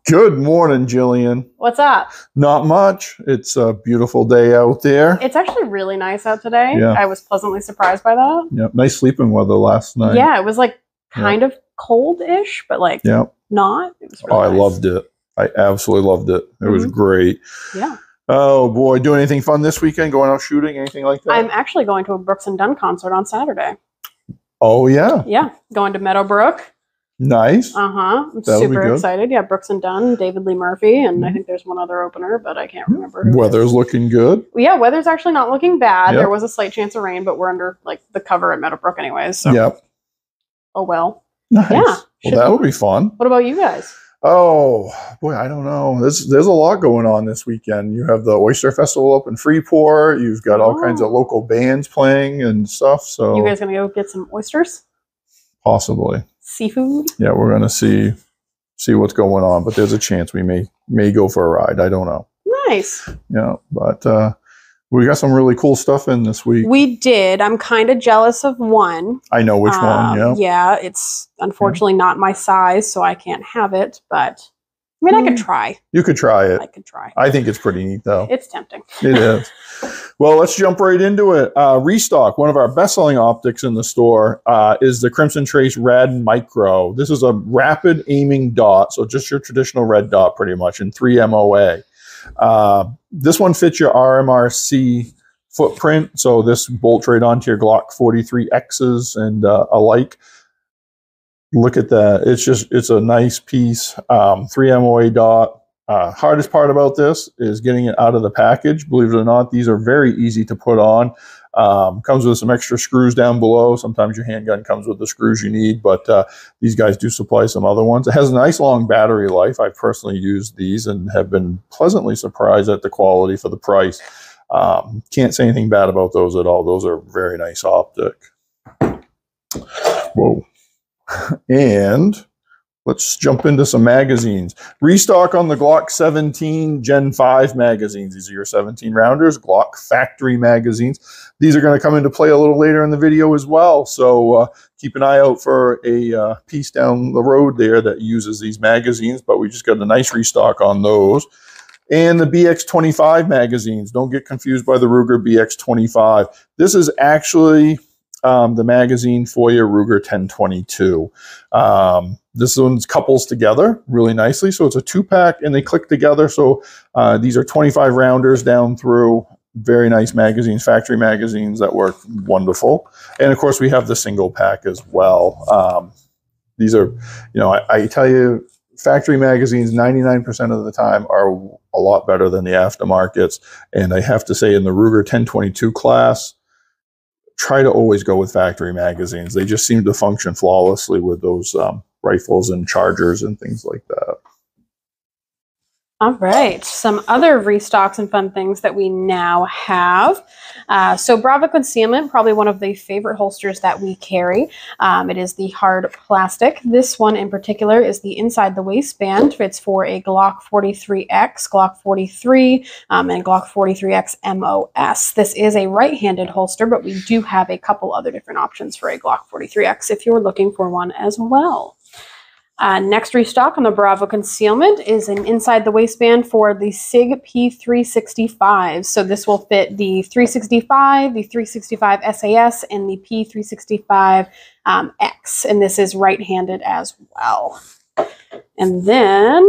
Good morning, Jillian. What's up? Not much. It's a beautiful day out there. It's actually really nice out today. Yeah. I was pleasantly surprised by that. Yeah, nice sleeping weather last night. Yeah, it was like kind of cold-ish, but like not. It was really I nice. loved it. I absolutely loved it. It was great. Yeah. Oh boy, doing anything fun this weekend? Going out shooting, anything like that? I'm actually going to a Brooks and Dunn concert on Saturday. Oh yeah. Yeah, going to Meadowbrook. Nice. I'm super excited. Yeah, Brooks and Dunn, David Lee Murphy, and I think there's one other opener, but I can't remember who. Weather's looking good. Well, yeah, weather's actually not looking bad. There was a slight chance of rain, but we're under like the cover at Meadowbrook anyways. So. Oh well. Nice. Yeah. Well, that would be fun. What about you guys? Oh boy, I don't know. There's a lot going on this weekend. You have the Oyster Festival up in Freeport. You've got all kinds of local bands playing and stuff. So you guys gonna go get some oysters? Possibly. Seafood? Yeah, we're gonna see what's going on, but there's a chance we may go for a ride. I don't know. Nice. Yeah, but we got some really cool stuff in this week. We did. I'm kind of jealous of one. I know which one. Yeah. Yeah, it's unfortunately not my size, so I can't have it. But I mean, I could try. You could try it. I could try. I think it's pretty neat, though. It's tempting. It is. Well, let's jump right into it. Restock, one of our best-selling optics in the store, is the Crimson Trace Red Micro. This is a rapid aiming dot, so just your traditional red dot pretty much in 3 MOA. This one fits your RMRC footprint, so this bolts right onto your Glock 43Xs and alike. Look at that. It's a nice piece. 3 MOA dot. Hardest part about this is getting it out of the package. Believe it or not, these are very easy to put on. Comes with some extra screws down below. Sometimes your handgun comes with the screws you need, but these guys do supply some other ones. It has a nice long battery life. I've personally used these and have been pleasantly surprised at the quality for the price. Can't say anything bad about those at all. Those are very nice optic. Whoa. And let's jump into some magazines. Restock on the Glock 17 Gen 5 magazines. These are your 17 rounders, Glock factory magazines. These are going to come into play a little later in the video as well. So keep an eye out for a piece down the road there that uses these magazines, but we just got a nice restock on those. And the BX25 magazines. Don't get confused by the Ruger BX25. This is actually the magazine for your Ruger 1022. This one's couples together really nicely. So it's a 2-pack and they click together. So these are 25 rounders down through. Very nice magazines, factory magazines that work wonderful. And of course we have the single pack as well. These are, I tell you, factory magazines 99% of the time are a lot better than the aftermarkets. And I have to say in the Ruger 1022 class, try to always go with factory magazines. They just seem to function flawlessly with those rifles and chargers and things like that. All right, some other restocks and fun things that we now have. So Bravo Concealment, probably one of the favorite holsters that we carry. It is the hard plastic. This one in particular is the inside the waistband. It's for a Glock 43X, Glock 43, and Glock 43X MOS. This is a right-handed holster, but we do have a couple other different options for a Glock 43X if you're looking for one as well. Next restock on the Bravo Concealment is an inside the waistband for the SIG P365. So this will fit the 365, the 365 SAS, and the P365 X. And this is right-handed as well. And then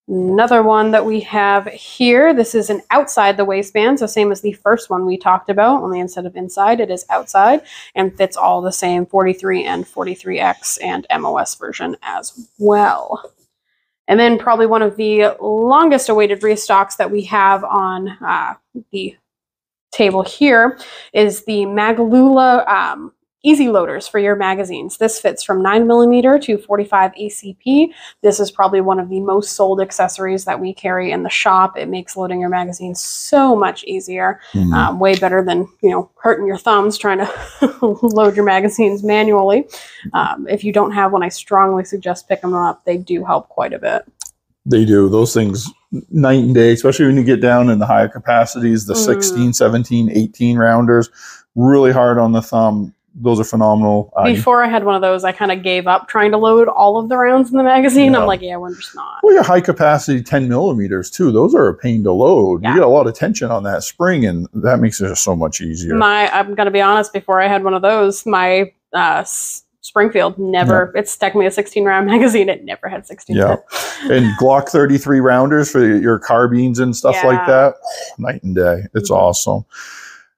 another one that we have here, this is an outside the waistband, so same as the first one we talked about, only instead of inside, it is outside, and fits all the same 43 and 43X and MOS version as well. And then probably one of the longest awaited restocks that we have on the table here is the Maglula easy loaders for your magazines. This fits from 9mm to 45 ACP. This is probably one of the most sold accessories that we carry in the shop. It makes loading your magazines so much easier. Way better than, hurting your thumbs trying to load your magazines manually. If you don't have one, I strongly suggest picking them up. They do help quite a bit. They do. Those things, night and day, especially when you get down in the higher capacities, the 16, 17, 18 rounders, really hard on the thumb. those are phenomenal. Before I had one of those, I kind of gave up trying to load all of the rounds in the magazine. Yeah. I'm like, yeah, we're just not. Well, your high capacity 10 millimeters too. Those are a pain to load. Yeah. You get a lot of tension on that spring, and that makes it just so much easier. I'm gonna be honest. Before I had one of those, my Springfield never. It stuck me a 16 round magazine. It never had 16. Yeah, and Glock 33 rounders for your carbines and stuff like that. Night and day. It's awesome.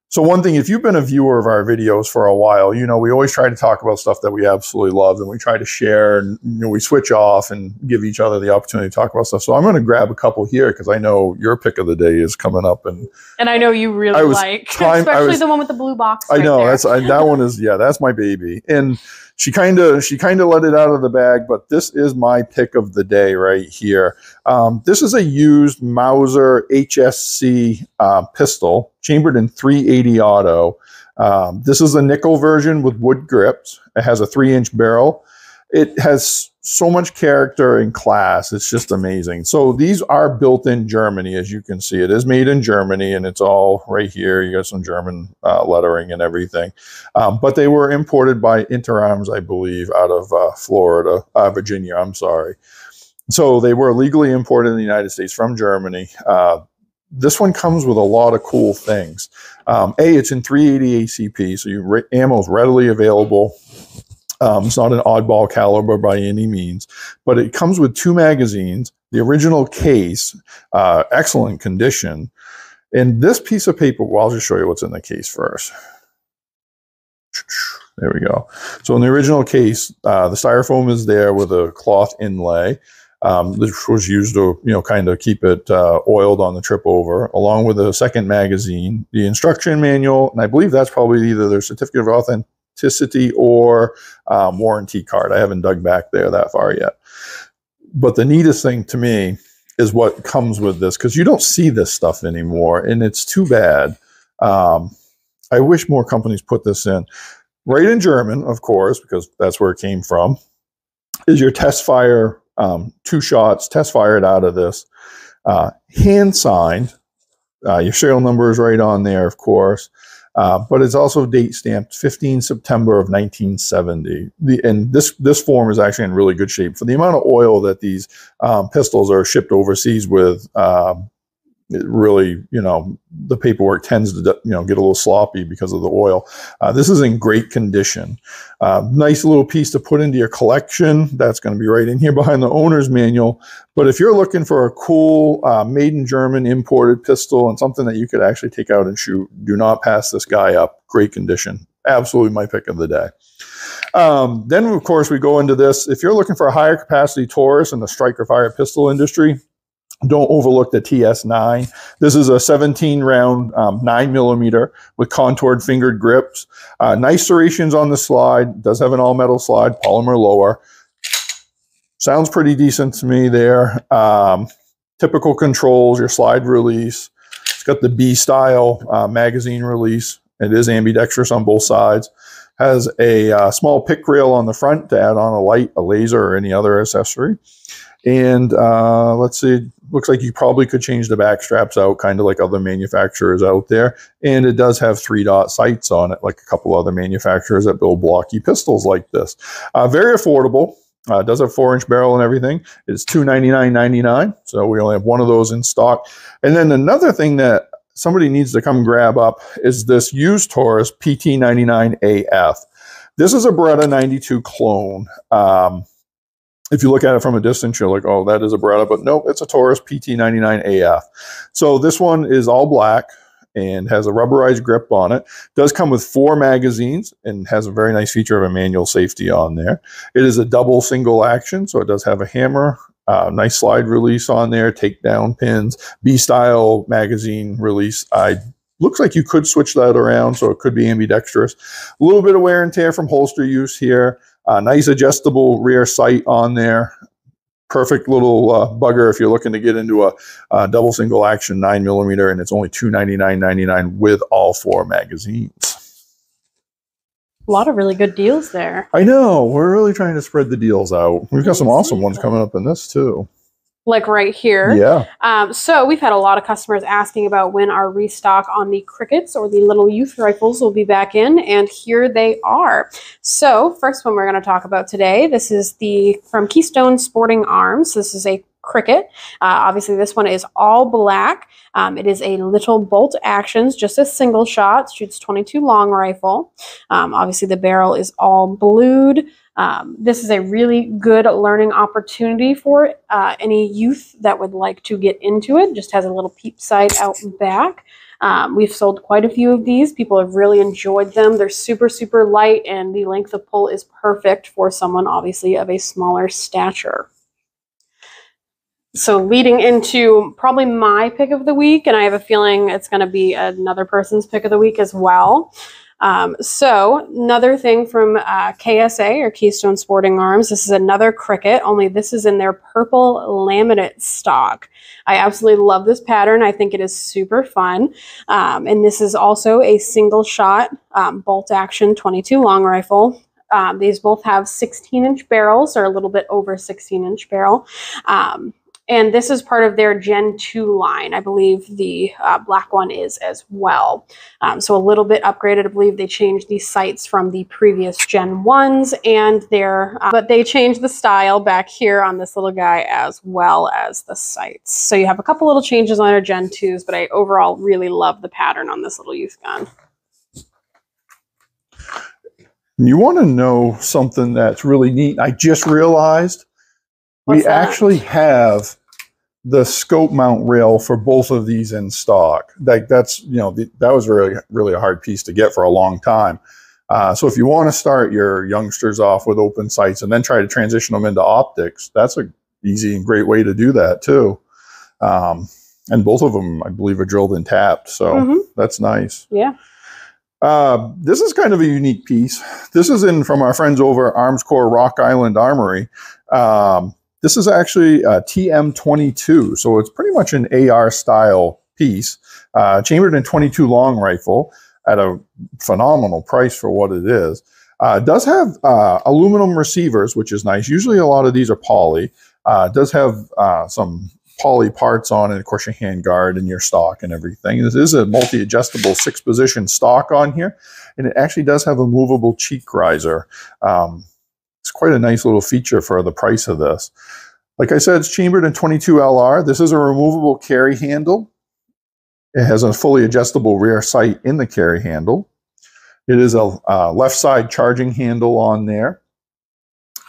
So one thing, if you've been a viewer of our videos for a while, you know, we always try to talk about stuff that we absolutely love, and we try to share, and you know, we switch off and give each other the opportunity to talk about stuff. So I'm going to grab a couple here because I know your pick of the day is coming up, and I know you really like, especially the one with the blue box. I know that one is that's my baby, and she kind of let it out of the bag, but this is my pick of the day right here. This is a used Mauser HSC pistol, chambered in .380 auto. This is a nickel version with wood grips. It has a 3-inch barrel. It has so much character and class. It's just amazing. So these are built in Germany, as you can see. It is made in Germany, and it's all right here. You got some German lettering and everything. But they were imported by Interarms, I believe, out of Virginia, I'm sorry. So they were legally imported in the United States from Germany. This one comes with a lot of cool things. It's in .380 ACP, so ammo is readily available. It's not an oddball caliber by any means, but it comes with 2 magazines, the original case, excellent condition. And this piece of paper, well, I'll just show you what's in the case first. There we go. So in the original case, the styrofoam is there with a cloth inlay. This was used to, you know, kind of keep it oiled on the trip over, along with a second magazine, the instruction manual, and I believe that's probably either their certificate of authenticity or warranty card. I haven't dug back there that far yet. But the neatest thing to me is what comes with this, because you don't see this stuff anymore, and it's too bad. I wish more companies put this in. Right in German, of course, because that's where it came from, is your test fire. 2 shots test fired out of this, hand signed. Your serial number is right on there, of course, but it's also date stamped 15 September of 1970. And this form is actually in really good shape for the amount of oil that these pistols are shipped overseas with. It really, you know, the paperwork tends to, you know, get a little sloppy because of the oil. This is in great condition. Nice little piece to put into your collection. That's going to be right in here behind the owner's manual. But if you're looking for a cool made in German imported pistol and something that you could actually take out and shoot, do not pass this guy up. Great condition. Absolutely my pick of the day. Then, of course, we go into this. If you're looking for a higher capacity Taurus in the striker fire pistol industry, don't overlook the TS9. This is a 17-round 9mm with contoured fingered grips. Nice serrations on the slide. Does have an all-metal slide, polymer lower. Sounds pretty decent to me there. Typical controls, your slide release. It's got the B-style magazine release. It is ambidextrous on both sides. Has a small pick rail on the front to add on a light, a laser, or any other accessory. And let's see, looks like you probably could change the back straps out, kind of like other manufacturers out there. And it does have 3-dot sights on it, like a couple other manufacturers that build blocky pistols like this. Very affordable. It does have 4-inch barrel and everything. It's $299.99, so we only have one of those in stock. And then another thing that somebody needs to come grab up is this used Taurus PT99AF. This is a Beretta 92 clone. If you look at it from a distance, you're like, oh, that is a Beretta, but nope, it's a Taurus PT99AF. So this one is all black and has a rubberized grip on it. Does come with 4 magazines and has a very nice feature of a manual safety on there. It is a double single action, so it does have a hammer, nice slide release on there, takedown pins, B-style magazine release. Looks like you could switch that around, so it could be ambidextrous. A little bit of wear and tear from holster use here. Nice adjustable rear sight on there. Perfect little bugger if you're looking to get into a double single action 9mm, and it's only $299.99 with all 4 magazines. A lot of really good deals there. I know. We're really trying to spread the deals out. We've got some awesome ones coming up in this too. like right here. Yeah. So we've had a lot of customers asking about when our restock on the Crickets or the little youth rifles will be back in, and here they are. So first one we're going to talk about today, this is from Keystone Sporting Arms. This is a Cricket. Obviously this one is all black. It is a little bolt actions, just a single shot, shoots 22 long rifle. Obviously the barrel is all blued. This is a really good learning opportunity for any youth that would like to get into it. Just has a little peep sight out back. We've sold quite a few of these. People have really enjoyed them. They're super, super light, and the length of pull is perfect for someone obviously of a smaller stature. So leading into probably my pick of the week, and I have a feeling it's going to be another person's pick of the week as well. So another thing from KSA, or Keystone Sporting Arms, this is another Cricket, only this is in their purple laminate stock. I absolutely love this pattern. I think it is super fun. And this is also a single shot bolt action 22 long rifle. These both have 16-inch barrels, or a little bit over 16-inch barrel. And this is part of their Gen 2 line. I believe the black one is as well. So a little bit upgraded. I believe they changed the sights from the previous Gen 1s, and but they changed the style back here on this little guy as well as the sights. So you have a couple little changes on our Gen 2s, but I overall really love the pattern on this little youth gun. You want to know something that's really neat? I just realized we actually have the scope mount rail for both of these in stock. That's, you know, that was really a hard piece to get for a long time. So if you want to start your youngsters off with open sights and then try to transition them into optics, that's an easy and great way to do that too. And both of them, I believe, are drilled and tapped. So that's nice. Yeah. This is kind of a unique piece. This is from our friends over at Armscore Rock Island Armory. This is actually a TM22, so it's pretty much an AR style piece, chambered in 22 long rifle at a phenomenal price for what it is. It does have aluminum receivers, which is nice. Usually a lot of these are poly. It does have some poly parts on it, of course, your hand guard and your stock and everything. This is a multi-adjustable 6-position stock on here, and it actually does have a movable cheek riser. It's quite a nice little feature for the price of this. Like I said, it's chambered in 22 LR. This is a removable carry handle. It has a fully adjustable rear sight in the carry handle. It is a left side charging handle on there.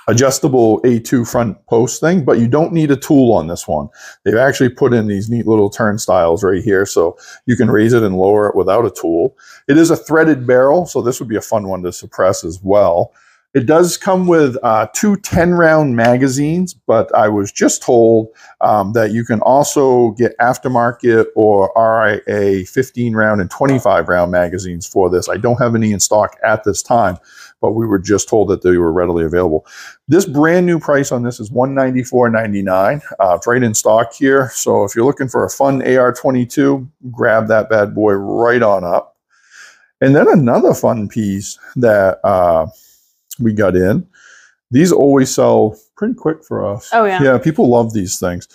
Adjustable A2 front post thing, but you don't need a tool on this one. They've actually put in these neat little turnstiles right here, so you can raise it and lower it without a tool. It is a threaded barrel, so this would be a fun one to suppress as well. It does come with 2 10-round magazines, but I was just told that you can also get aftermarket or RIA 15-round and 25-round magazines for this. I don't have any in stock at this time, but we were just told that they were readily available. This brand new price on this is $194.99. It's right in stock here, so if you're looking for a fun AR-22, grab that bad boy right on up. And then another fun piece that we got in. These always sell pretty quick for us. Oh, yeah. Yeah, people love these things.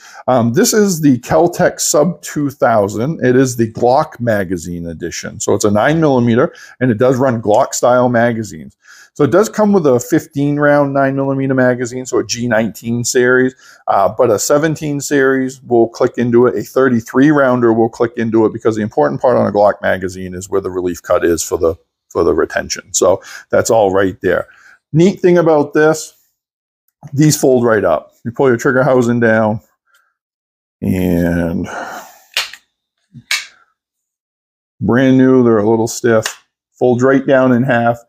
This is the Kel-Tec Sub 2000. It is the Glock magazine edition. So it's a 9mm, and it does run Glock style magazines. So it does come with a 15-round 9mm magazine, so a G19 series, but a 17 series will click into it. A 33-rounder will click into it, because the important part on a Glock magazine is where the relief cut is for the retention. So that's all right there. Neat thing about this, these fold right up. You pull your trigger housing down, and brand new, they're a little stiff. Folds right down in half.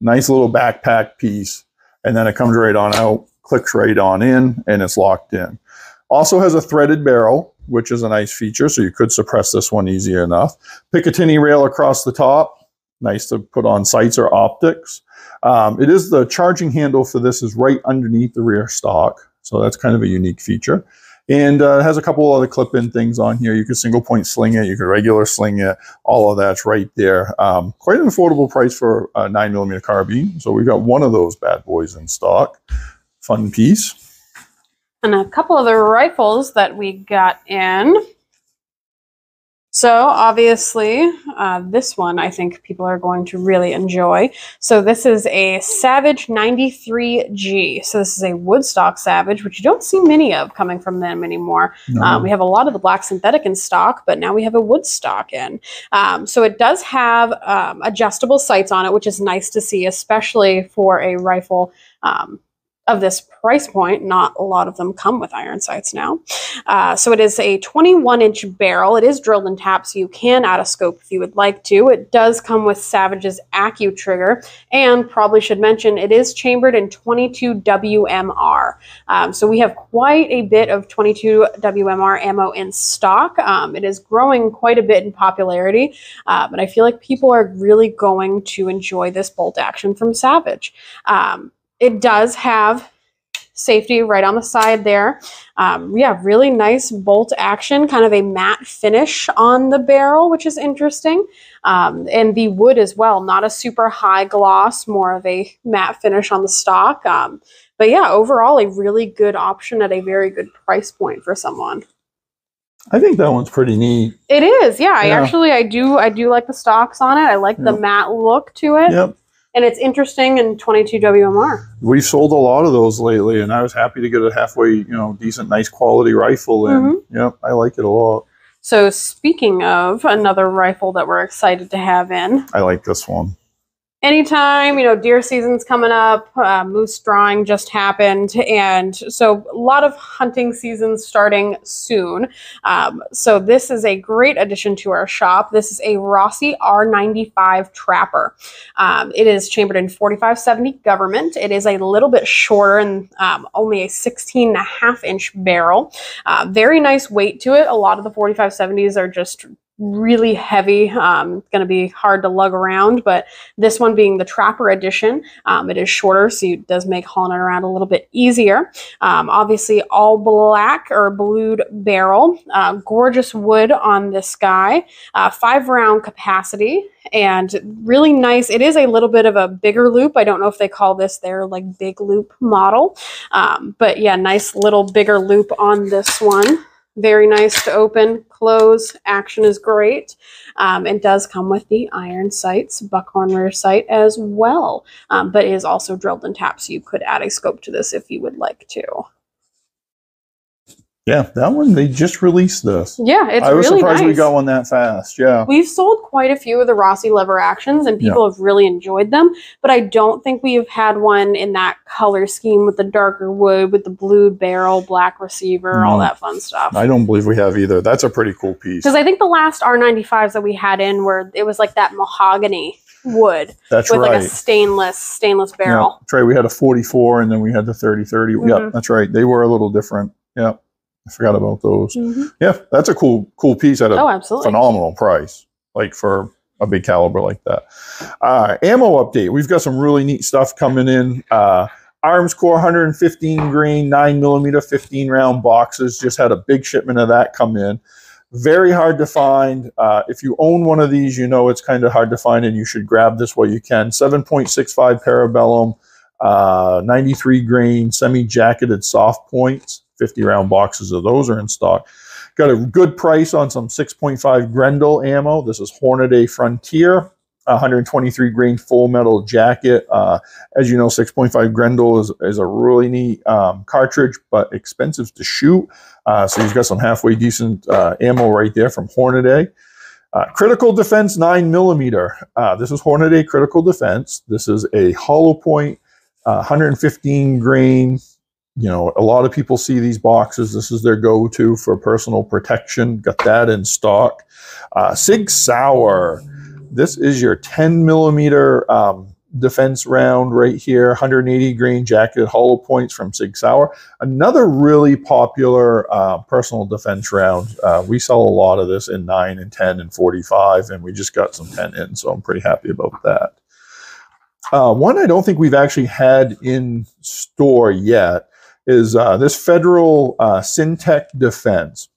Nice little backpack piece. And then it comes right on out, clicks right on in, and it's locked in. Also has a threaded barrel, which is a nice feature, so you could suppress this one easy enough. Picatinny rail across the top. Nice to put on sights or optics. It is the charging handle for this is right underneath the rear stock. So that's kind of a unique feature. And it has a couple other clip-in things on here. You could single point sling it. You could regular sling it. All of that's right there. Quite an affordable price for a 9mm carbine. So we've got one of those bad boys in stock. Fun piece. And a couple of the rifles that we got in. So obviously, this one I think people are going to really enjoy. So this is a Savage 93G. So this is a Woodstock Savage, which you don't see many of coming from them anymore. No. We have a lot of the black synthetic in stock, but now we have a Woodstock in. So it does have adjustable sights on it, which is nice to see, especially for a rifle of this price point. Not a lot of them come with iron sights now. So it is a 21-inch barrel. It is drilled and tapped, so you can add a scope if you would like to. It does come with Savage's AccuTrigger, and probably should mention it is chambered in 22 WMR. So we have quite a bit of 22 WMR ammo in stock. It is growing quite a bit in popularity, but I feel like people are really going to enjoy this bolt action from Savage. It does have safety right on the side there. Yeah, really nice bolt action, kind of a matte finish on the barrel, which is interesting. And the wood as well, not a super high gloss, more of a matte finish on the stock. But yeah, overall, a really good option at a very good price point for someone. I think that one's pretty neat. It is, yeah. I do like the stocks on it. I like the matte look to it. Yep. And it's interesting in 22 WMR. We've sold a lot of those lately, and I was happy to get a halfway, decent, nice quality rifle. And yep, I like it a lot. So speaking of another rifle that we're excited to have in. I like this one. Anytime, deer season's coming up, moose drawing just happened, and so a lot of hunting seasons starting soon. So this is a great addition to our shop. This is a Rossi R95 Trapper. It is chambered in 4570 Government. It is a little bit shorter and only a 16.5-inch barrel. Very nice weight to it. A lot of the 4570s are just really heavy, going to be hard to lug around, but this one being the Trapper edition, it is shorter, so it does make hauling it around a little bit easier. Obviously all black or blued barrel, gorgeous wood on this guy, 5-round capacity, and really nice. It is a little bit of a bigger loop. I don't know if they call this their like big loop model, but yeah, nice little bigger loop on this one. Very nice to open, close, action is great. It does come with the iron sights, buckhorn rear sight as well, but it is also drilled and tapped, so you could add a scope to this if you would like to. Yeah, that one, they just released this. Yeah, it's really nice. I was surprised we got one that fast, yeah. We've sold quite a few of the Rossi lever actions, and people have really enjoyed them, but I don't think we have had one in that color scheme with the darker wood, with the blued barrel, black receiver, all that fun stuff. I don't believe we have either. That's a pretty cool piece. Because I think the last R95s that we had in were, it was like that mahogany wood. That's with right. Like a stainless barrel. That's right. We had a 44 and then we had the 30-30. Yeah, that's right. They were a little different. Yeah. I forgot about those. Yeah, that's a cool piece at a phenomenal price, like for a big caliber like that. Ammo update. We've got some really neat stuff coming in. Armscore 115 grain, 9mm, 15-round boxes. Just had a big shipment of that come in. Very hard to find. If you own one of these, it's kind of hard to find, and you should grab this while you can. 7.65 Parabellum, 93 grain, semi-jacketed soft points. 50-round boxes of those are in stock. Got a good price on some 6.5 Grendel ammo. This is Hornady Frontier, 123 grain full metal jacket. As you know, 6.5 Grendel is a really neat cartridge, but expensive to shoot. So you've got some halfway decent ammo right there from Hornady. Critical Defense 9mm. This is Hornady Critical Defense. This is a hollow point, 115 grain. A lot of people see these boxes. This is their go-to for personal protection. Got that in stock. Sig Sauer. This is your 10mm defense round right here. 180 grain jacketed hollow points from Sig Sauer. Another really popular personal defense round. We sell a lot of this in 9 and 10 and 45, and we just got some 10 in, so I'm pretty happy about that. One I don't think we've actually had in store yet is this Federal Syntech Defense.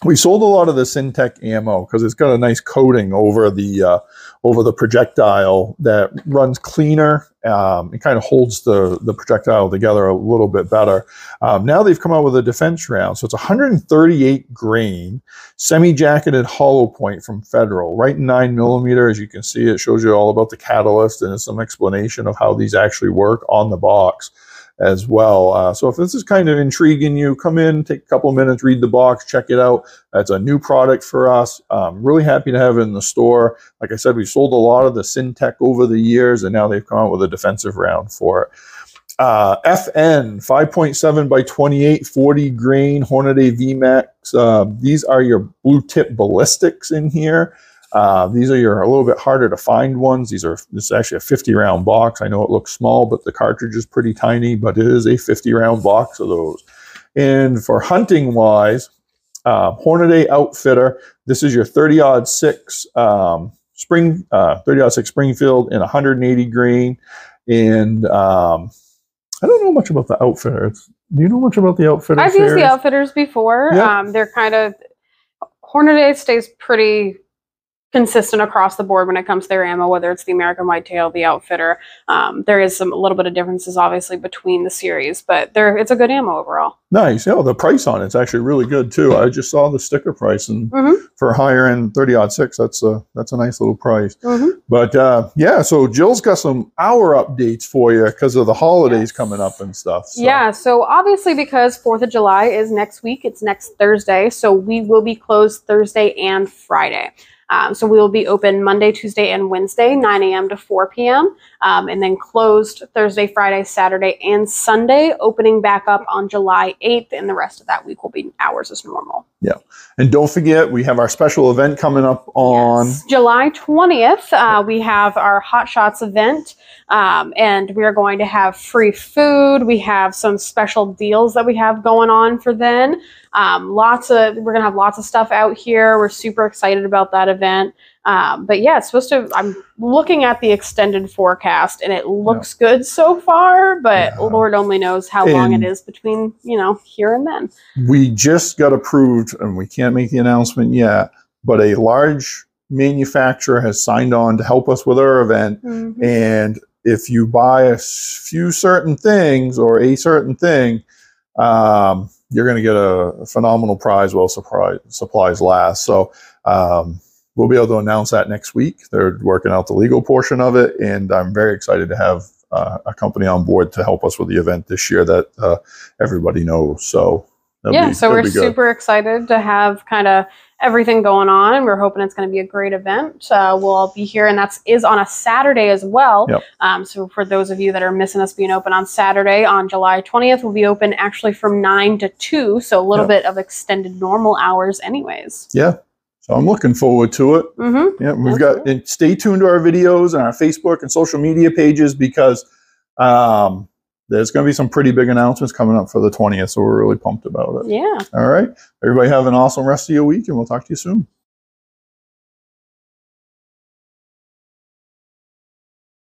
We sold a lot of the Syntech ammo because it's got a nice coating over the over the projectile that runs cleaner. It kind of holds the projectile together a little bit better. Now they've come out with a defense round. So it's 138 grain, semi-jacketed hollow point from Federal, right in 9mm. As you can see, it shows you all about the catalyst and some explanation of how these actually work on the box as well. So if this is kind of intriguing you, come in, take a couple of minutes, read the box, check it out. That's a new product for us. Really happy to have it in the store. Like I said, we've sold a lot of the Syntec over the years, and now they've come out with a defensive round for it. FN 5.7 by 28, 40 grain Hornady VMAX. These are your blue tip ballistics in here. These are your a little bit harder to find ones. This is actually a 50-round box. I know it looks small, but the cartridge is pretty tiny, but it is a 50-round box of those. And for hunting wise, Hornady Outfitter, this is your 30-06 30-06 Springfield in 180 grain. And I don't know much about the Outfitter. Do you know much about the Outfitter? I've used the Outfitters before. Yep. They're kind of, Hornady stays pretty consistent across the board when it comes to their ammo, whether it's the American Whitetail, the Outfitter. There is a little bit of differences, obviously, between the series, but it's a good ammo overall. Nice. Yeah, the price on it's actually really good too. I just saw the sticker price, and for higher end 30-06, that's a nice little price. But yeah, so Jill's got some hour updates for you because of the holidays coming up and stuff. So. Yeah, so obviously because 4th of July is next week, it's next Thursday, so we will be closed Thursday and Friday. So we will be open Monday, Tuesday, and Wednesday, 9 a.m. to 4 p.m., and then closed Thursday, Friday, Saturday, and Sunday, opening back up on July 8th, and the rest of that week will be hours as normal. Yeah. And don't forget, we have our special event coming up on... July 20th, we have our Hot Shots event, and we are going to have free food. We have some special deals that we have going on for then. We're going to have lots of stuff out here. We're super excited about that event. But yeah, it's supposed to, I'm looking at the extended forecast and it looks good so far, but Lord only knows how long it is between, here and then. We just got approved, and we can't make the announcement yet, but a large manufacturer has signed on to help us with our event. And if you buy a few certain things or a certain thing, you're going to get a phenomenal prize while supplies last. So we'll be able to announce that next week. They're working out the legal portion of it, and I'm very excited to have a company on board to help us with the event this year that everybody knows. So so we're super excited to have kind of everything going on, and we're hoping it's going to be a great event. We'll all be here, and that is on a Saturday as well. So for those of you that are missing us being open on Saturday, on July 20th, we'll be open actually from 9 to 2, so a little bit of extended normal hours anyways. Yeah. So I'm looking forward to it. Yeah, we've got, and stay tuned to our videos and our Facebook and social media pages, because there's going to be some pretty big announcements coming up for the 20th. So we're really pumped about it. Yeah. All right. Everybody have an awesome rest of your week, and we'll talk to you soon.